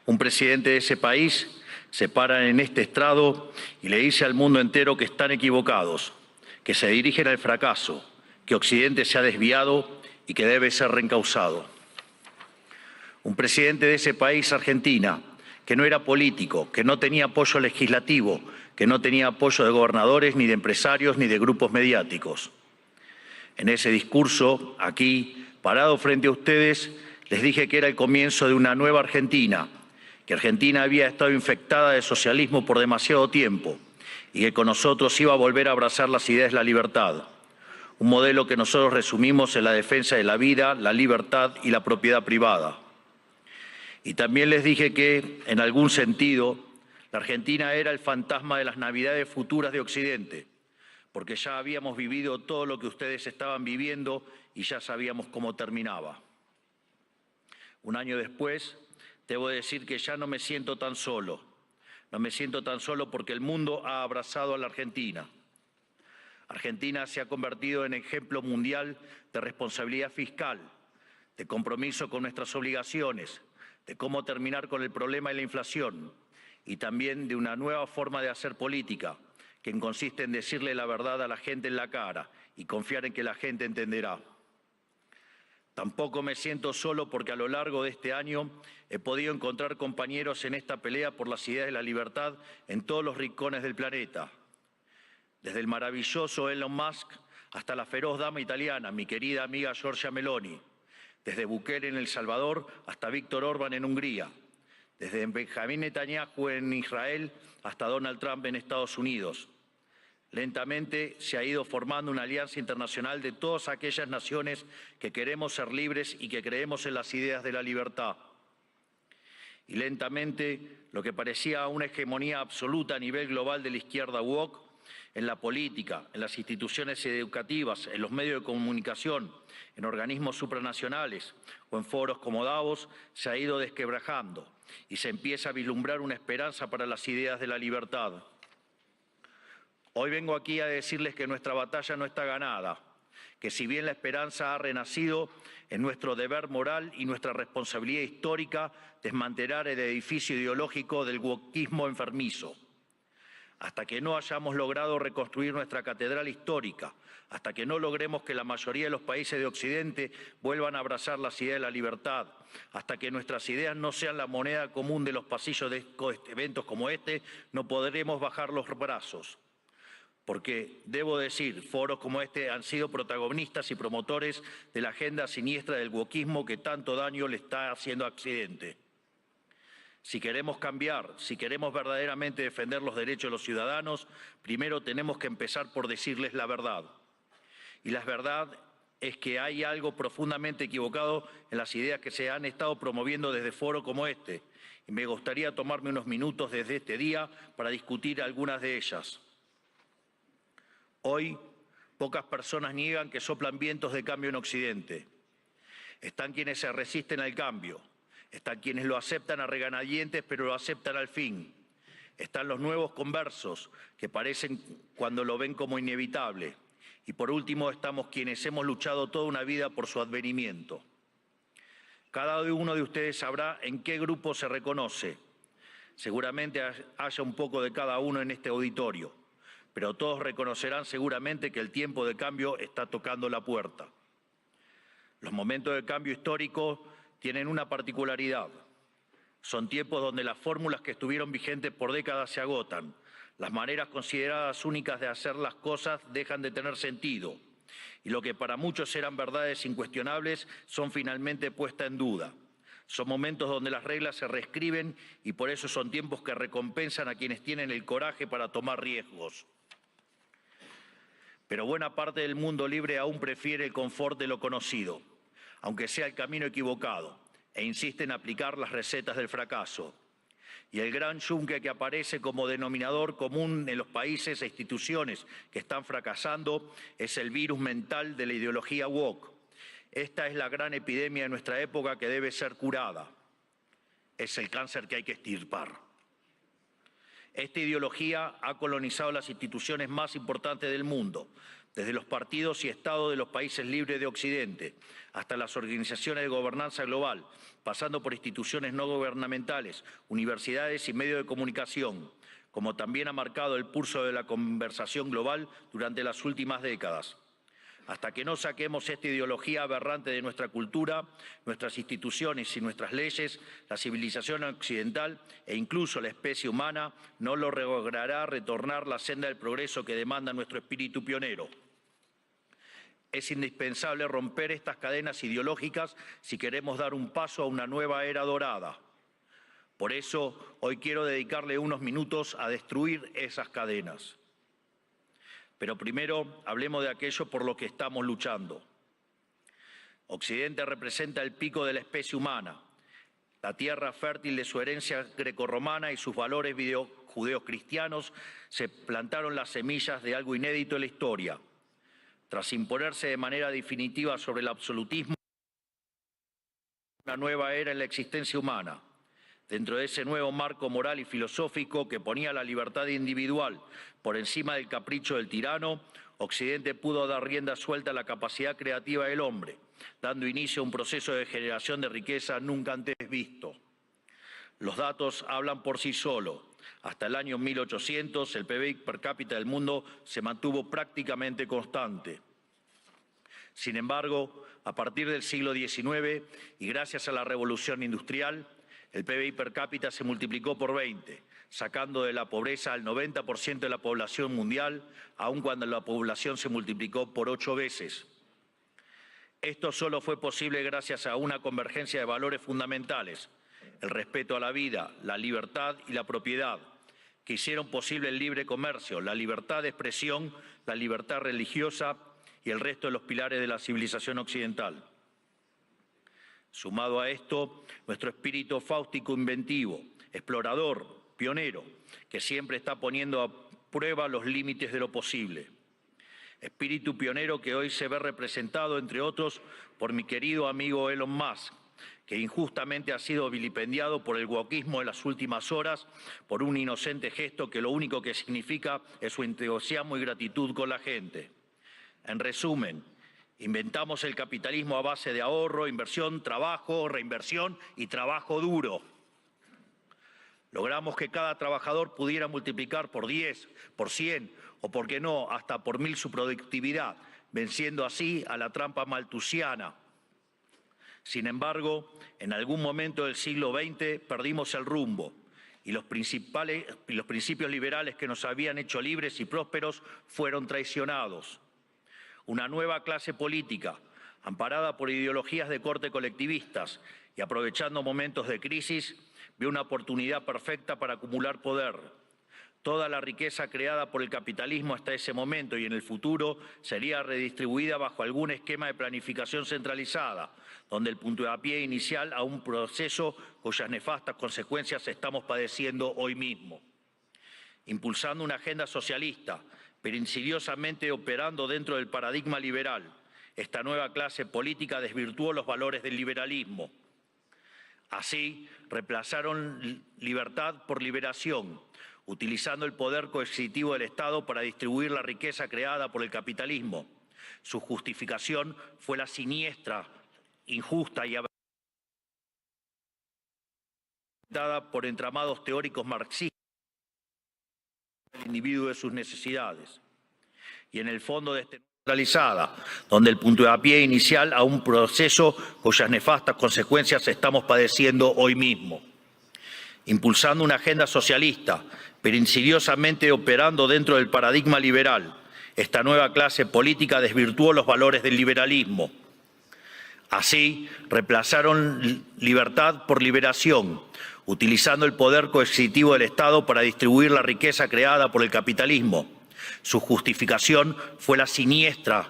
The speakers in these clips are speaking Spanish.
Un presidente de ese país se para en este estrado y le dice al mundo entero que están equivocados, que se dirigen al fracaso, que Occidente se ha desviado y que debe ser reencauzado. Un presidente de ese país, Argentina, que no era político, que no tenía apoyo legislativo, que no tenía apoyo de gobernadores, ni de empresarios, ni de grupos mediáticos. En ese discurso, aquí, parado frente a ustedes, les dije que era el comienzo de una nueva Argentina, que Argentina había estado infectada de socialismo por demasiado tiempo y que con nosotros iba a volver a abrazar las ideas de la libertad. Un modelo que nosotros resumimos en la defensa de la vida, la libertad y la propiedad privada. Y también les dije que, en algún sentido, la Argentina era el fantasma de las Navidades futuras de Occidente, porque ya habíamos vivido todo lo que ustedes estaban viviendo y ya sabíamos cómo terminaba. Un año después, debo decir que ya no me siento tan solo. No me siento tan solo porque el mundo ha abrazado a la Argentina. Argentina se ha convertido en ejemplo mundial de responsabilidad fiscal, de compromiso con nuestras obligaciones, de cómo terminar con el problema de la inflación y también de una nueva forma de hacer política, que consiste en decirle la verdad a la gente en la cara y confiar en que la gente entenderá. Tampoco me siento solo porque a lo largo de este año he podido encontrar compañeros en esta pelea por las ideas de la libertad en todos los rincones del planeta. Desde el maravilloso Elon Musk hasta la feroz dama italiana, mi querida amiga Giorgia Meloni. Desde Bukele en El Salvador hasta Víctor Orbán en Hungría. Desde Benjamín Netanyahu en Israel hasta Donald Trump en Estados Unidos. Lentamente se ha ido formando una alianza internacional de todas aquellas naciones que queremos ser libres y que creemos en las ideas de la libertad. Y lentamente lo que parecía una hegemonía absoluta a nivel global de la izquierda woke, en la política, en las instituciones educativas, en los medios de comunicación, en organismos supranacionales o en foros como Davos, se ha ido desquebrajando y se empieza a vislumbrar una esperanza para las ideas de la libertad. Hoy vengo aquí a decirles que nuestra batalla no está ganada, que si bien la esperanza ha renacido, es nuestro deber moral y nuestra responsabilidad histórica desmantelar el edificio ideológico del wokismo enfermizo. Hasta que no hayamos logrado reconstruir nuestra catedral histórica, hasta que no logremos que la mayoría de los países de Occidente vuelvan a abrazar las ideas de la libertad, hasta que nuestras ideas no sean la moneda común de los pasillos de eventos como este, no podremos bajar los brazos. Porque, debo decir, foros como este han sido protagonistas y promotores de la agenda siniestra del wokismo que tanto daño le está haciendo a Occidente. Si queremos cambiar, si queremos verdaderamente defender los derechos de los ciudadanos, primero tenemos que empezar por decirles la verdad. Y la verdad es que hay algo profundamente equivocado en las ideas que se han estado promoviendo desde foros como este. Y me gustaría tomarme unos minutos desde este día para discutir algunas de ellas. Hoy, pocas personas niegan que soplan vientos de cambio en Occidente. Están quienes se resisten al cambio. Están quienes lo aceptan a regañadientes, pero lo aceptan al fin. Están los nuevos conversos, que parecen cuando lo ven como inevitable. Y por último, estamos quienes hemos luchado toda una vida por su advenimiento. Cada uno de ustedes sabrá en qué grupo se reconoce. Seguramente haya un poco de cada uno en este auditorio, pero todos reconocerán seguramente que el tiempo de cambio está tocando la puerta. Los momentos de cambio histórico tienen una particularidad. Son tiempos donde las fórmulas que estuvieron vigentes por décadas se agotan. Las maneras consideradas únicas de hacer las cosas dejan de tener sentido. Y lo que para muchos eran verdades incuestionables son finalmente puestas en duda. Son momentos donde las reglas se reescriben y por eso son tiempos que recompensan a quienes tienen el coraje para tomar riesgos. Pero buena parte del mundo libre aún prefiere el confort de lo conocido, aunque sea el camino equivocado, e insiste en aplicar las recetas del fracaso. Y el gran yunque que aparece como denominador común en los países e instituciones que están fracasando es el virus mental de la ideología woke. Esta es la gran epidemia de nuestra época que debe ser curada. Es el cáncer que hay que extirpar. Esta ideología ha colonizado las instituciones más importantes del mundo, desde los partidos y estados de los países libres de Occidente, hasta las organizaciones de gobernanza global, pasando por instituciones no gubernamentales, universidades y medios de comunicación, como también ha marcado el pulso de la conversación global durante las últimas décadas. Hasta que no saquemos esta ideología aberrante de nuestra cultura, nuestras instituciones y nuestras leyes, la civilización occidental e incluso la especie humana no logrará retornar la senda del progreso que demanda nuestro espíritu pionero. Es indispensable romper estas cadenas ideológicas si queremos dar un paso a una nueva era dorada. Por eso, hoy quiero dedicarle unos minutos a destruir esas cadenas. Pero primero, hablemos de aquello por lo que estamos luchando. Occidente representa el pico de la especie humana, la tierra fértil de su herencia grecorromana y sus valores judeocristianos se plantaron las semillas de algo inédito en la historia. Tras imponerse de manera definitiva sobre el absolutismo, una nueva era en la existencia humana. Dentro de ese nuevo marco moral y filosófico que ponía la libertad individual por encima del capricho del tirano, Occidente pudo dar rienda suelta a la capacidad creativa del hombre, dando inicio a un proceso de generación de riqueza nunca antes visto. Los datos hablan por sí solos. Hasta el año 1800, el PBI per cápita del mundo se mantuvo prácticamente constante. Sin embargo, a partir del siglo XIX y gracias a la revolución industrial, el PBI per cápita se multiplicó por 20, sacando de la pobreza al 90% de la población mundial, aun cuando la población se multiplicó por 8 veces. Esto solo fue posible gracias a una convergencia de valores fundamentales, el respeto a la vida, la libertad y la propiedad, que hicieron posible el libre comercio, la libertad de expresión, la libertad religiosa y el resto de los pilares de la civilización occidental. Sumado a esto, nuestro espíritu fáustico inventivo, explorador, pionero, que siempre está poniendo a prueba los límites de lo posible. Espíritu pionero que hoy se ve representado, entre otros, por mi querido amigo Elon Musk, que injustamente ha sido vilipendiado por el wokismo en las últimas horas por un inocente gesto que lo único que significa es su entusiasmo y gratitud con la gente. En resumen, inventamos el capitalismo a base de ahorro, inversión, trabajo, reinversión y trabajo duro. Logramos que cada trabajador pudiera multiplicar por 10, por 100 o, por qué no, hasta por 1000 su productividad, venciendo así a la trampa malthusiana. Sin embargo, en algún momento del siglo XX perdimos el rumbo y los principios liberales que nos habían hecho libres y prósperos fueron traicionados. Una nueva clase política, amparada por ideologías de corte colectivistas y aprovechando momentos de crisis, vio una oportunidad perfecta para acumular poder. Toda la riqueza creada por el capitalismo hasta ese momento y en el futuro sería redistribuida bajo algún esquema de planificación centralizada, donde el puntapié inicial a un proceso cuyas nefastas consecuencias estamos padeciendo hoy mismo. Impulsando una agenda socialista, pero insidiosamente operando dentro del paradigma liberal, esta nueva clase política desvirtuó los valores del liberalismo. Así, reemplazaron libertad por liberación, utilizando el poder coercitivo del Estado para distribuir la riqueza creada por el capitalismo. Su justificación fue la siniestra, injusta y dada por entramados teóricos marxistas del individuo de sus necesidades. Y en el fondo de este centralizada, donde el puntapié inicial a un proceso cuyas nefastas consecuencias estamos padeciendo hoy mismo. Impulsando una agenda socialista, pero insidiosamente operando dentro del paradigma liberal, esta nueva clase política desvirtuó los valores del liberalismo. Así, reemplazaron libertad por liberación, utilizando el poder coercitivo del Estado para distribuir la riqueza creada por el capitalismo. Su justificación fue la siniestra,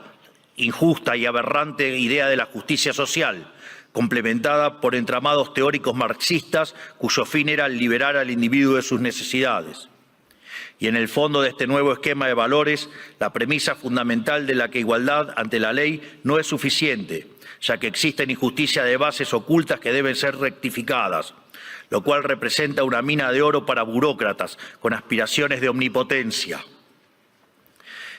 injusta y aberrante idea de la justicia social, complementada por entramados teóricos marxistas cuyo fin era liberar al individuo de sus necesidades. Y en el fondo de este nuevo esquema de valores, la premisa fundamental de la que igualdad ante la ley no es suficiente, ya que existen injusticias de bases ocultas que deben ser rectificadas, lo cual representa una mina de oro para burócratas con aspiraciones de omnipotencia.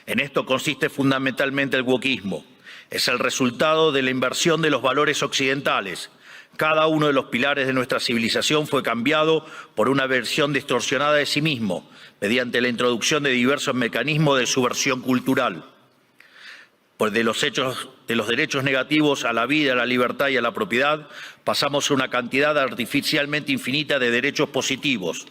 En esto consiste fundamentalmente el wokismo. Es el resultado de la inversión de los valores occidentales. Cada uno de los pilares de nuestra civilización fue cambiado por una versión distorsionada de sí mismo, mediante la introducción de diversos mecanismos de subversión cultural. Pues de los derechos negativos a la vida, a la libertad y a la propiedad, pasamos a una cantidad artificialmente infinita de derechos positivos.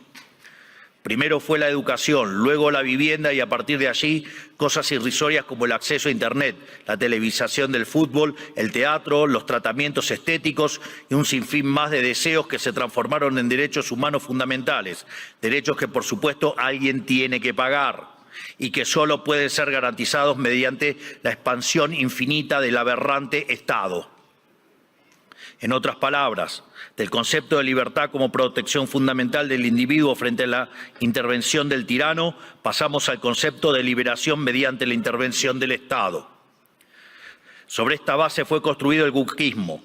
Primero fue la educación, luego la vivienda y a partir de allí cosas irrisorias como el acceso a Internet, la televisación del fútbol, el teatro, los tratamientos estéticos y un sinfín más de deseos que se transformaron en derechos humanos fundamentales, derechos que por supuesto alguien tiene que pagar y que solo pueden ser garantizados mediante la expansión infinita del aberrante Estado. En otras palabras, del concepto de libertad como protección fundamental del individuo frente a la intervención del tirano, pasamos al concepto de liberación mediante la intervención del Estado. Sobre esta base fue construido el wokismo,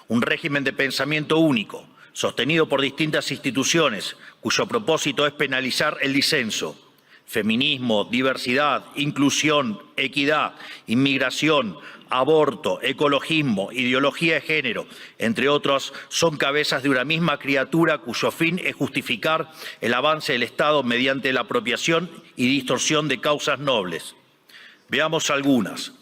un régimen de pensamiento único, sostenido por distintas instituciones, cuyo propósito es penalizar el disenso. Feminismo, diversidad, inclusión, equidad, inmigración, aborto, ecologismo, ideología de género, entre otros, son cabezas de una misma criatura cuyo fin es justificar el avance del Estado mediante la apropiación y distorsión de causas nobles. Veamos algunas.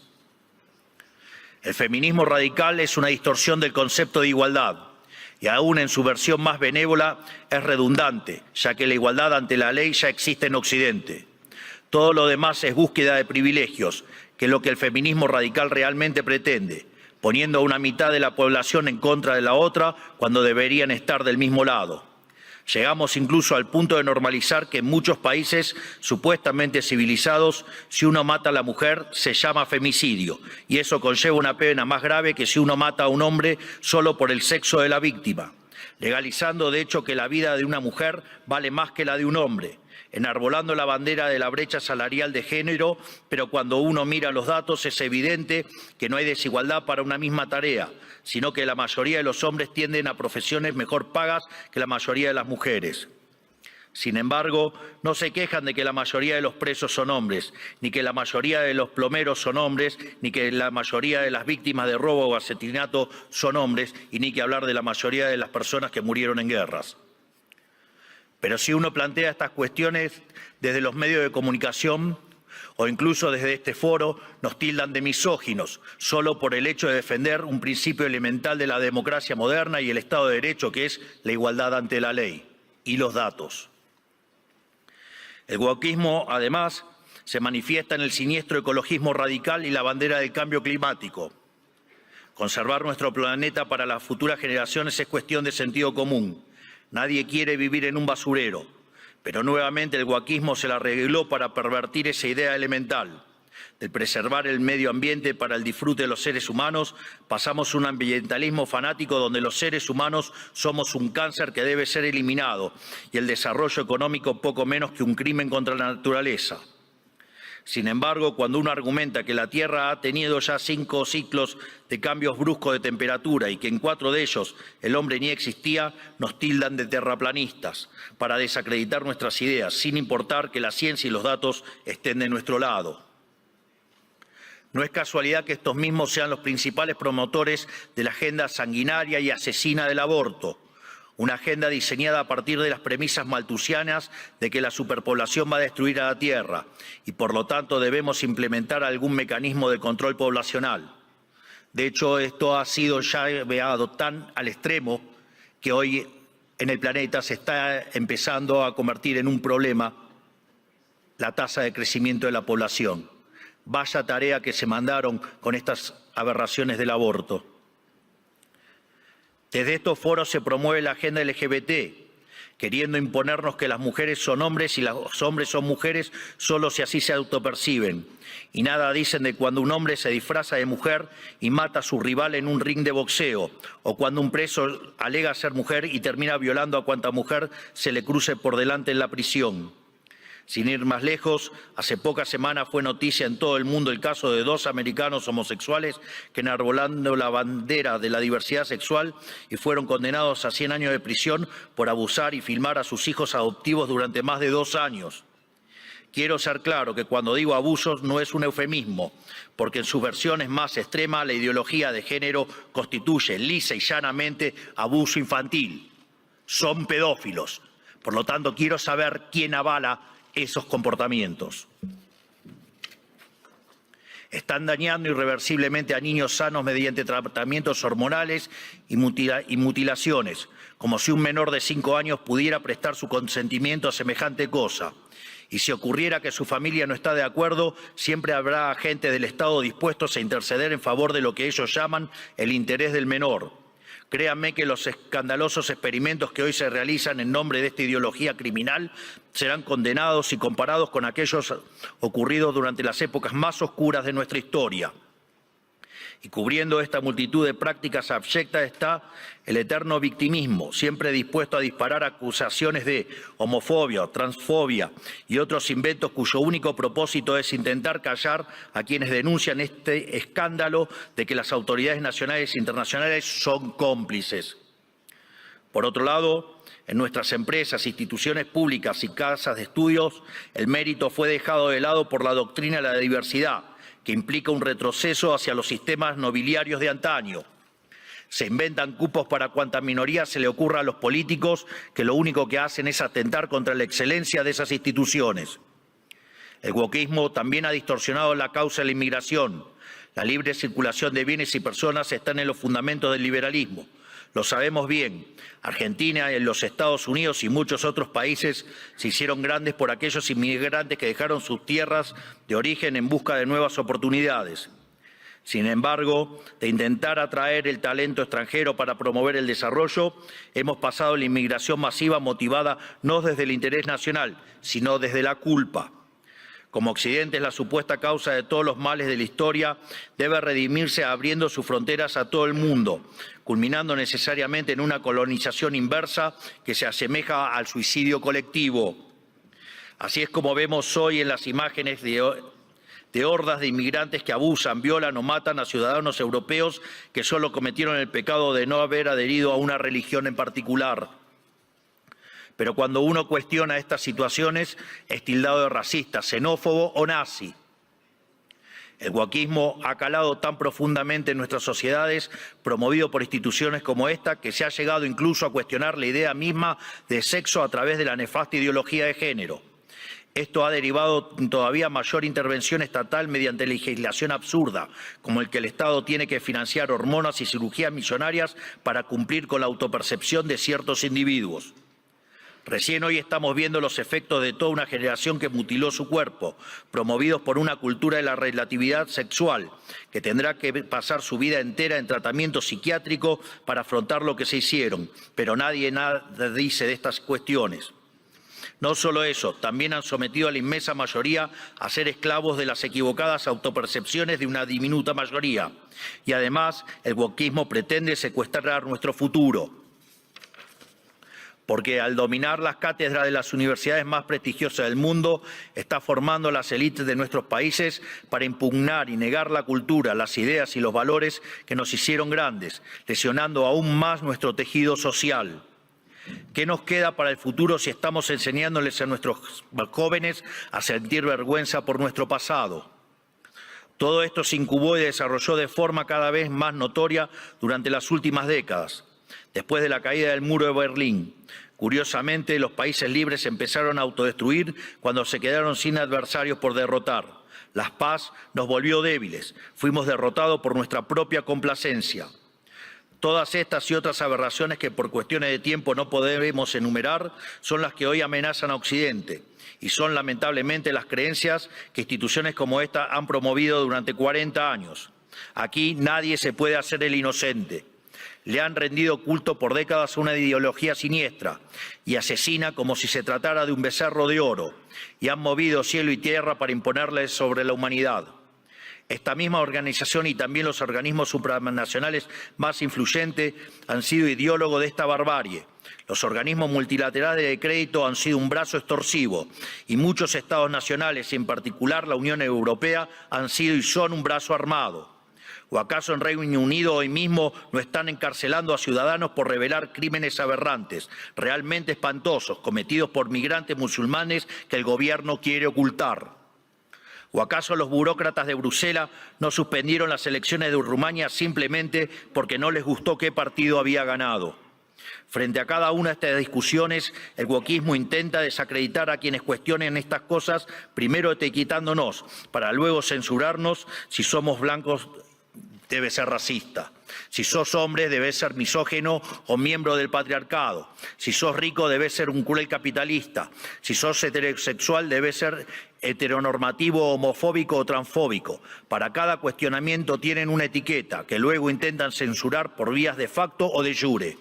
El feminismo radical es una distorsión del concepto de igualdad y aún en su versión más benévola es redundante, ya que la igualdad ante la ley ya existe en Occidente. Todo lo demás es búsqueda de privilegios, que es lo que el feminismo radical realmente pretende, poniendo a una mitad de la población en contra de la otra cuando deberían estar del mismo lado. Llegamos incluso al punto de normalizar que en muchos países supuestamente civilizados, si uno mata a la mujer se llama femicidio, y eso conlleva una pena más grave que si uno mata a un hombre solo por el sexo de la víctima, legalizando de hecho que la vida de una mujer vale más que la de un hombre, enarbolando la bandera de la brecha salarial de género, pero cuando uno mira los datos es evidente que no hay desigualdad para una misma tarea, sino que la mayoría de los hombres tienden a profesiones mejor pagas que la mayoría de las mujeres. Sin embargo, no se quejan de que la mayoría de los presos son hombres, ni que la mayoría de los plomeros son hombres, ni que la mayoría de las víctimas de robo o asesinato son hombres, y ni que hablar de la mayoría de las personas que murieron en guerras. Pero si uno plantea estas cuestiones desde los medios de comunicación o incluso desde este foro, nos tildan de misóginos, solo por el hecho de defender un principio elemental de la democracia moderna y el Estado de Derecho, que es la igualdad ante la ley y los datos. El wokismo, además, se manifiesta en el siniestro ecologismo radical y la bandera del cambio climático. Conservar nuestro planeta para las futuras generaciones es cuestión de sentido común. Nadie quiere vivir en un basurero, pero nuevamente el wokismo se la arregló para pervertir esa idea elemental. De preservar el medio ambiente para el disfrute de los seres humanos, pasamos a un ambientalismo fanático donde los seres humanos somos un cáncer que debe ser eliminado y el desarrollo económico poco menos que un crimen contra la naturaleza. Sin embargo, cuando uno argumenta que la Tierra ha tenido ya 5 ciclos de cambios bruscos de temperatura y que en 4 de ellos el hombre ni existía, nos tildan de terraplanistas para desacreditar nuestras ideas, sin importar que la ciencia y los datos estén de nuestro lado. No es casualidad que estos mismos sean los principales promotores de la agenda sanguinaria y asesina del aborto. Una agenda diseñada a partir de las premisas malthusianas de que la superpoblación va a destruir a la Tierra y por lo tanto debemos implementar algún mecanismo de control poblacional. De hecho, esto ha sido ya llevado tan al extremo que hoy en el planeta se está empezando a convertir en un problema la tasa de crecimiento de la población. Vaya tarea que se mandaron con estas aberraciones del aborto. Desde estos foros se promueve la agenda LGBT, queriendo imponernos que las mujeres son hombres y los hombres son mujeres solo si así se autoperciben. Y nada dicen de cuando un hombre se disfraza de mujer y mata a su rival en un ring de boxeo, o cuando un preso alega ser mujer y termina violando a cuanta mujer se le cruce por delante en la prisión. Sin ir más lejos, hace pocas semanas fue noticia en todo el mundo el caso de 2 americanos homosexuales que enarbolando la bandera de la diversidad sexual y fueron condenados a 100 años de prisión por abusar y filmar a sus hijos adoptivos durante más de 2 años. Quiero ser claro que cuando digo abusos no es un eufemismo, porque en sus versiones más extremas la ideología de género constituye lisa y llanamente abuso infantil. Son pedófilos. Por lo tanto, quiero saber quién avala esos comportamientos. Están dañando irreversiblemente a niños sanos mediante tratamientos hormonales y mutilaciones, como si un menor de 5 años pudiera prestar su consentimiento a semejante cosa. Y si ocurriera que su familia no está de acuerdo, siempre habrá agentes del Estado dispuestos a interceder en favor de lo que ellos llaman el interés del menor. Créanme que los escandalosos experimentos que hoy se realizan en nombre de esta ideología criminal serán condenados y comparados con aquellos ocurridos durante las épocas más oscuras de nuestra historia. Y cubriendo esta multitud de prácticas abyectas está el eterno victimismo, siempre dispuesto a disparar acusaciones de homofobia, transfobia y otros inventos cuyo único propósito es intentar callar a quienes denuncian este escándalo de que las autoridades nacionales e internacionales son cómplices. Por otro lado, en nuestras empresas, instituciones públicas y casas de estudios, el mérito fue dejado de lado por la doctrina de la diversidad, que implica un retroceso hacia los sistemas nobiliarios de antaño. Se inventan cupos para cuanta minoría se le ocurra a los políticos, que lo único que hacen es atentar contra la excelencia de esas instituciones. El wokismo también ha distorsionado la causa de la inmigración. La libre circulación de bienes y personas están en los fundamentos del liberalismo. Lo sabemos bien. Argentina, los Estados Unidos y muchos otros países se hicieron grandes por aquellos inmigrantes que dejaron sus tierras de origen en busca de nuevas oportunidades. Sin embargo, de intentar atraer el talento extranjero para promover el desarrollo, hemos pasado a la inmigración masiva motivada no desde el interés nacional, sino desde la culpa. Como Occidente es la supuesta causa de todos los males de la historia, debe redimirse abriendo sus fronteras a todo el mundo, culminando necesariamente en una colonización inversa que se asemeja al suicidio colectivo. Así es como vemos hoy en las imágenes de hordas de inmigrantes que abusan, violan o matan a ciudadanos europeos que solo cometieron el pecado de no haber adherido a una religión en particular. Pero cuando uno cuestiona estas situaciones, es tildado de racista, xenófobo o nazi. El wokismo ha calado tan profundamente en nuestras sociedades, promovido por instituciones como esta, que se ha llegado incluso a cuestionar la idea misma de sexo a través de la nefasta ideología de género. Esto ha derivado en todavía mayor intervención estatal mediante legislación absurda, como el que el Estado tiene que financiar hormonas y cirugías millonarias para cumplir con la autopercepción de ciertos individuos. Recién hoy estamos viendo los efectos de toda una generación que mutiló su cuerpo, promovidos por una cultura de la relatividad sexual, que tendrá que pasar su vida entera en tratamiento psiquiátrico para afrontar lo que se hicieron, pero nadie nada dice de estas cuestiones. No solo eso, también han sometido a la inmensa mayoría a ser esclavos de las equivocadas autopercepciones de una diminuta mayoría. Y además, el wokismo pretende secuestrar nuestro futuro, porque al dominar las cátedras de las universidades más prestigiosas del mundo, está formando las élites de nuestros países para impugnar y negar la cultura, las ideas y los valores que nos hicieron grandes, lesionando aún más nuestro tejido social. ¿Qué nos queda para el futuro si estamos enseñándoles a nuestros jóvenes a sentir vergüenza por nuestro pasado? Todo esto se incubó y desarrolló de forma cada vez más notoria durante las últimas décadas. Después de la caída del muro de Berlín, curiosamente, los países libres empezaron a autodestruir cuando se quedaron sin adversarios por derrotar. La paz nos volvió débiles, fuimos derrotados por nuestra propia complacencia. Todas estas y otras aberraciones que por cuestiones de tiempo no podemos enumerar son las que hoy amenazan a Occidente y son lamentablemente las creencias que instituciones como esta han promovido durante 40 años. Aquí nadie se puede hacer el inocente. Le han rendido culto por décadas a una ideología siniestra y asesina como si se tratara de un becerro de oro, y han movido cielo y tierra para imponerle sobre la humanidad. Esta misma organización y también los organismos supranacionales más influyentes han sido ideólogos de esta barbarie. Los organismos multilaterales de crédito han sido un brazo extorsivo y muchos estados nacionales, y en particular la Unión Europea, han sido y son un brazo armado. ¿O acaso en Reino Unido hoy mismo no están encarcelando a ciudadanos por revelar crímenes aberrantes, realmente espantosos, cometidos por migrantes musulmanes que el gobierno quiere ocultar? ¿O acaso los burócratas de Bruselas no suspendieron las elecciones de Rumania simplemente porque no les gustó qué partido había ganado? Frente a cada una de estas discusiones, el wokismo intenta desacreditar a quienes cuestionen estas cosas, primero etiquetándonos, para luego censurarnos. Si somos blancos, debe ser racista. Si sos hombre, debes ser misógino o miembro del patriarcado. Si sos rico, debes ser un cruel capitalista. Si sos heterosexual, debes ser heteronormativo, homofóbico o transfóbico. Para cada cuestionamiento tienen una etiqueta que luego intentan censurar por vías de facto o de jure.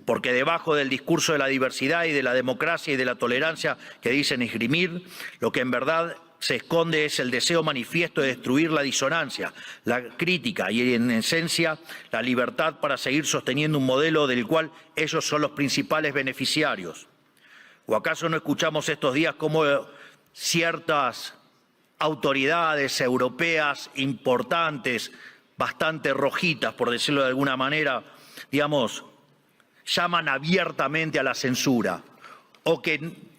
Porque debajo del discurso de la diversidad y de la democracia y de la tolerancia que dicen esgrimir, lo que en verdad se esconde es el deseo manifiesto de destruir la disonancia, la crítica y, en esencia, la libertad para seguir sosteniendo un modelo del cual ellos son los principales beneficiarios. ¿O acaso no escuchamos estos días cómo ciertas autoridades europeas importantes, bastante rojitas, por decirlo de alguna manera, llaman abiertamente a la censura? O que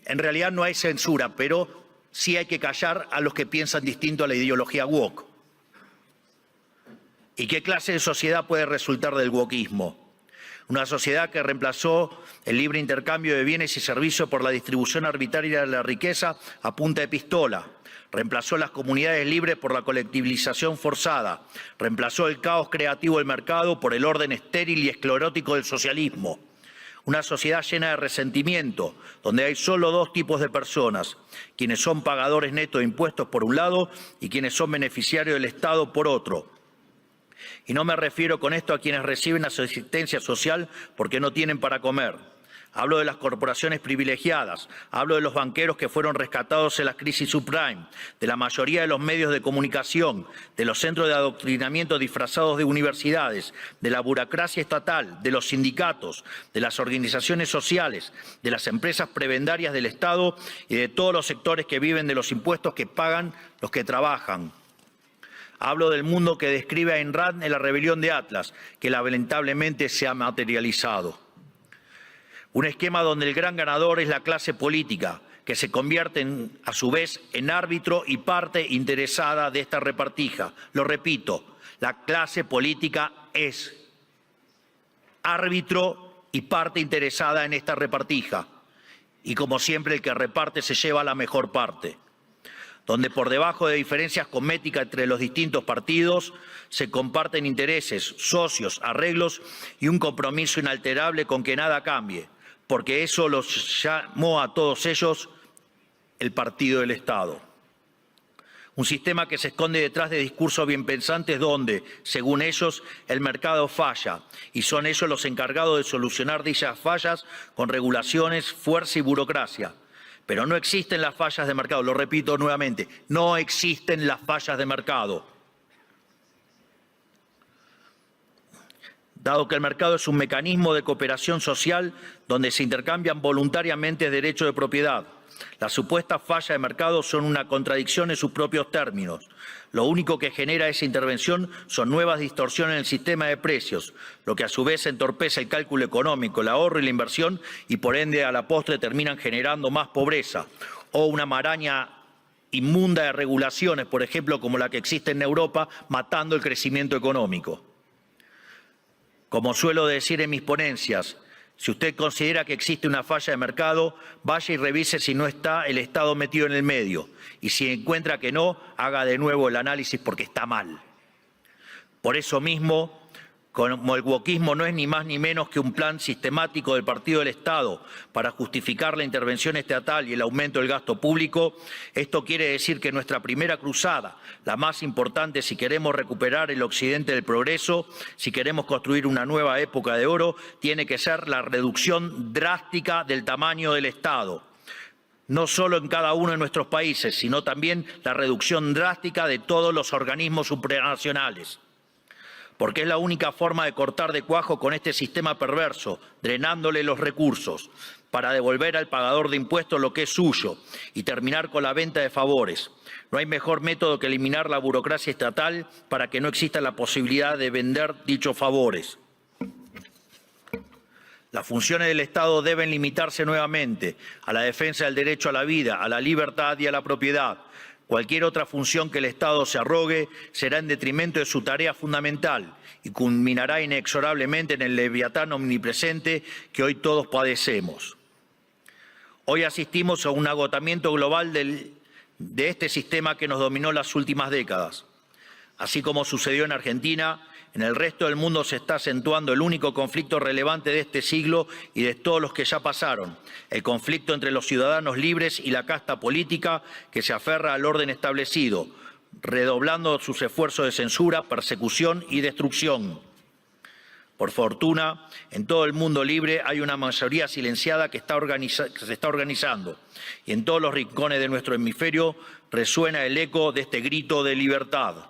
en realidad no hay censura, pero sí hay que callar a los que piensan distinto a la ideología woke. ¿Y qué clase de sociedad puede resultar del wokismo? Una sociedad que reemplazó el libre intercambio de bienes y servicios por la distribución arbitraria de la riqueza a punta de pistola. Reemplazó las comunidades libres por la colectivización forzada. Reemplazó el caos creativo del mercado por el orden estéril y esclerótico del socialismo. Una sociedad llena de resentimiento, donde hay solo dos tipos de personas: quienes son pagadores netos de impuestos por un lado y quienes son beneficiarios del Estado por otro. Y no me refiero con esto a quienes reciben asistencia social porque no tienen para comer. Hablo de las corporaciones privilegiadas, hablo de los banqueros que fueron rescatados en la crisis subprime, de la mayoría de los medios de comunicación, de los centros de adoctrinamiento disfrazados de universidades, de la burocracia estatal, de los sindicatos, de las organizaciones sociales, de las empresas prebendarias del Estado y de todos los sectores que viven de los impuestos que pagan los que trabajan. Hablo del mundo que describe Ayn Rand en La rebelión de Atlas, que lamentablemente se ha materializado. Un esquema donde el gran ganador es la clase política, que se convierte a su vez en árbitro y parte interesada de esta repartija. Lo repito, la clase política es árbitro y parte interesada en esta repartija. Y como siempre, el que reparte se lleva la mejor parte. Donde por debajo de diferencias cosméticas entre los distintos partidos se comparten intereses, socios, arreglos y un compromiso inalterable con que nada cambie, porque eso los llamó a todos ellos el partido del Estado. Un sistema que se esconde detrás de discursos bien pensantes donde, según ellos, el mercado falla y son ellos los encargados de solucionar dichas fallas con regulaciones, fuerza y burocracia. Pero no existen las fallas de mercado, lo repito nuevamente, no existen las fallas de mercado. Dado que el mercado es un mecanismo de cooperación social donde se intercambian voluntariamente derechos de propiedad, las supuestas fallas de mercado son una contradicción en sus propios términos. Lo único que genera esa intervención son nuevas distorsiones en el sistema de precios, lo que a su vez entorpece el cálculo económico, el ahorro y la inversión y por ende a la postre terminan generando más pobreza o una maraña inmunda de regulaciones, por ejemplo, como la que existe en Europa, matando el crecimiento económico. Como suelo decir en mis ponencias, si usted considera que existe una falla de mercado, vaya y revise si no está el Estado metido en el medio. Y si encuentra que no, haga de nuevo el análisis porque está mal. Por eso mismo, como el wokismo no es ni más ni menos que un plan sistemático del Partido del Estado para justificar la intervención estatal y el aumento del gasto público, esto quiere decir que nuestra primera cruzada, la más importante si queremos recuperar el occidente del progreso, si queremos construir una nueva época de oro, tiene que ser la reducción drástica del tamaño del Estado. No solo en cada uno de nuestros países, sino también la reducción drástica de todos los organismos supranacionales. porque es la única forma de cortar de cuajo con este sistema perverso, drenándole los recursos, para devolver al pagador de impuestos lo que es suyo y terminar con la venta de favores. No hay mejor método que eliminar la burocracia estatal para que no exista la posibilidad de vender dichos favores. Las funciones del Estado deben limitarse nuevamente a la defensa del derecho a la vida, a la libertad y a la propiedad. Cualquier otra función que el Estado se arrogue será en detrimento de su tarea fundamental y culminará inexorablemente en el leviatán omnipresente que hoy todos padecemos. Hoy asistimos a un agotamiento global de este sistema que nos dominó las últimas décadas. Así como sucedió en Argentina, en el resto del mundo se está acentuando el único conflicto relevante de este siglo y de todos los que ya pasaron, el conflicto entre los ciudadanos libres y la casta política que se aferra al orden establecido, redoblando sus esfuerzos de censura, persecución y destrucción. Por fortuna, en todo el mundo libre hay una mayoría silenciada que se está organizando y en todos los rincones de nuestro hemisferio resuena el eco de este grito de libertad.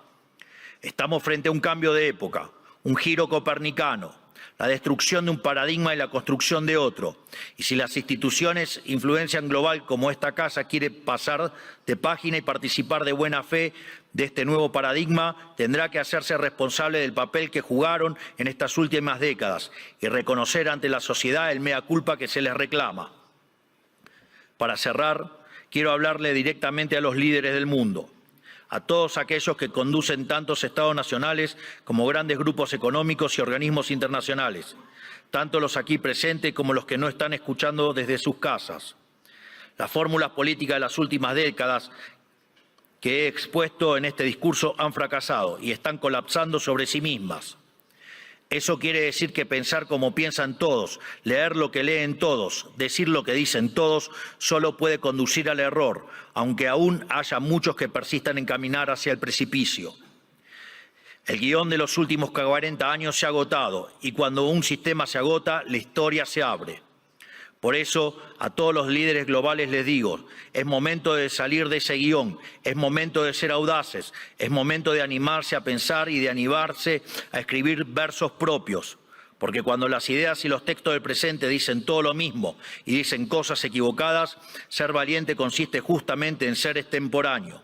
Estamos frente a un cambio de época, un giro copernicano, la destrucción de un paradigma y la construcción de otro. Y si las instituciones influencian global como esta casa quiere pasar de página y participar de buena fe de este nuevo paradigma, tendrá que hacerse responsable del papel que jugaron en estas últimas décadas y reconocer ante la sociedad el mea culpa que se les reclama. Para cerrar, quiero hablarle directamente a los líderes del mundo, a todos aquellos que conducen tantos estados nacionales como grandes grupos económicos y organismos internacionales, tanto los aquí presentes como los que no están escuchando desde sus casas. Las fórmulas políticas de las últimas décadas que he expuesto en este discurso han fracasado y están colapsando sobre sí mismas. Eso quiere decir que pensar como piensan todos, leer lo que leen todos, decir lo que dicen todos, solo puede conducir al error, aunque aún haya muchos que persistan en caminar hacia el precipicio. El guión de los últimos 40 años se ha agotado y cuando un sistema se agota, la historia se abre. Por eso, a todos los líderes globales les digo, es momento de salir de ese guión, es momento de ser audaces, es momento de animarse a pensar y de animarse a escribir versos propios. Porque cuando las ideas y los textos del presente dicen todo lo mismo y dicen cosas equivocadas, ser valiente consiste justamente en ser extemporáneo.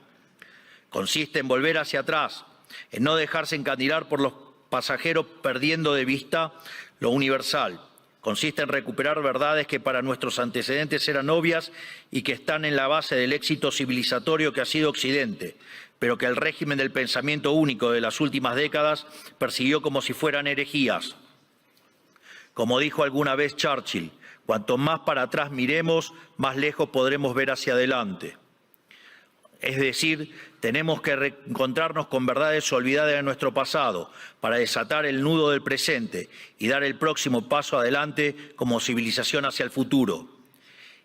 Consiste en volver hacia atrás, en no dejarse encandilar por los pasajeros perdiendo de vista lo universal. Consiste en recuperar verdades que para nuestros antecedentes eran obvias y que están en la base del éxito civilizatorio que ha sido Occidente, pero que el régimen del pensamiento único de las últimas décadas persiguió como si fueran herejías. Como dijo alguna vez Churchill, cuanto más para atrás miremos, más lejos podremos ver hacia adelante. Es decir, tenemos que reencontrarnos con verdades olvidadas de nuestro pasado para desatar el nudo del presente y dar el próximo paso adelante como civilización hacia el futuro.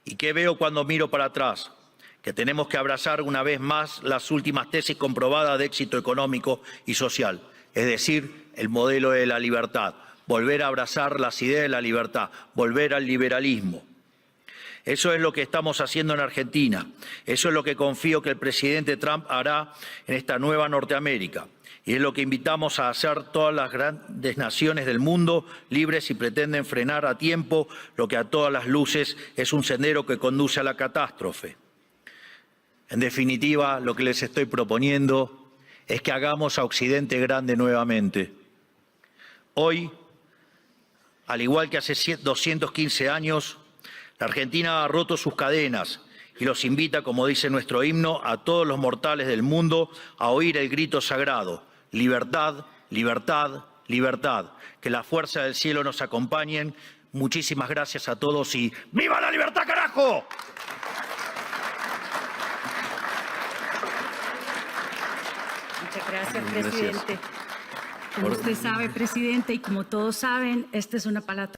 ¿Y qué veo cuando miro para atrás? Que tenemos que abrazar una vez más las últimas tesis comprobadas de éxito económico y social, es decir, el modelo de la libertad, volver a abrazar las ideas de la libertad, volver al liberalismo. Eso es lo que estamos haciendo en Argentina. Eso es lo que confío que el presidente Trump hará en esta nueva Norteamérica. Y es lo que invitamos a hacer todas las grandes naciones del mundo, libres si pretenden frenar a tiempo lo que a todas las luces es un sendero que conduce a la catástrofe. En definitiva, lo que les estoy proponiendo es que hagamos a Occidente grande nuevamente. Hoy, al igual que hace 215 años, la Argentina ha roto sus cadenas y los invita, como dice nuestro himno, a todos los mortales del mundo a oír el grito sagrado: libertad, libertad, libertad. Que la fuerza del cielo nos acompañen. Muchísimas gracias a todos y ¡viva la libertad, carajo! Muchas gracias, presidente. Como usted sabe, presidente, y como todos saben, esta es una palabra